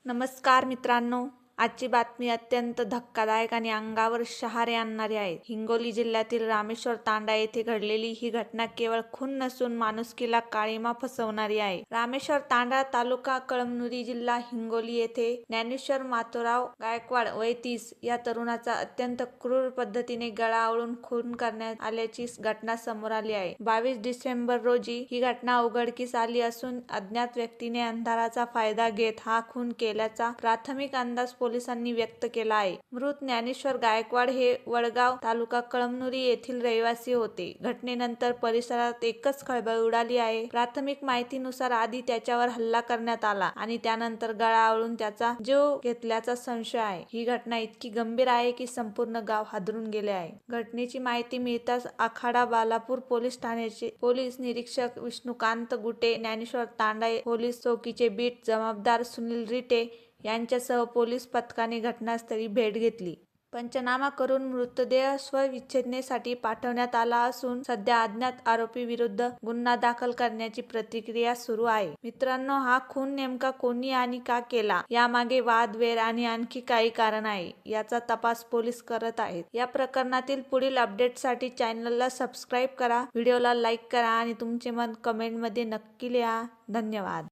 नमस्कार मित्रांनो, आजची बातमी अत्यंत धक्कादायक आणि अंगावर शहारे आणणारी आहे. हिंगोली जिल्ह्यातील रामेश्वर तांडा येथे घडलेली ही घटना केवळ खून नसून माणुसकीला काळिमा फसवणारी आहे. रामेश्वर तांडा तालुका कळमनुरी जिल्हा हिंगोली येथे ज्ञानेश्वर माथुराव गायकवाड वय 30 या तरुणाचा अत्यंत क्रूर पद्धतीने गळा आवळून खून करण्यात आल्याची घटना समोर आली आहे. 22 डिसेंबर रोजी ही घटना उघडकीस आली असून अज्ञात व्यक्तीने अंधाराचा फायदा घेत हा खून केल्याचा प्राथमिक अंदाज पोलिसांनी व्यक्त केला आहे. मृत ज्ञानेश्वर गायकवाड हे वडगाव तालुका कळमनुरी येथील रहिवासी होते. घटनेनंतर परिसरात एकच खळबळ उडाली आहे. प्राथमिक माहितीनुसार आधी त्याच्यावर हल्ला करण्यात आला आणि त्यानंतर गळा आवळून त्याचा जीव घेतल्याचा संशय आहे. ही घटना इतकी गंभीर आहे की संपूर्ण गाव हादरून गेले आहे. घटनेची माहिती मिळताच आखाडा बालापूर पोलीस ठाण्याचे पोलीस निरीक्षक विष्णुकांत गुटे, ज्ञानेश्वर तांडा पोलीस चौकीचे बीट जबाबदार सुनील रिटे यांच्यासह पोलीस पथकाने घटनास्थळी भेट घेतली. पंचनामा करून मृतदेह शवविच्छेदनेसाठी पाठवण्यात आला असून सध्या अज्ञात आरोपी विरुद्ध गुन्हा दाखल करण्याची प्रक्रिया सुरू आहे. मित्रांनो, हा खून नेमका कोणी आणि का केला यामागे वाद, वेर आणि आणखी काही कारण आहे. याचा तपास पोलीस करत आहेत. या प्रकरणातील पुढील अपडेटसाठी चॅनलला सबस्क्राईब करा, व्हिडिओला लाईक करा आणि तुमचे मत कमेंटमध्ये नक्की लिहा. धन्यवाद.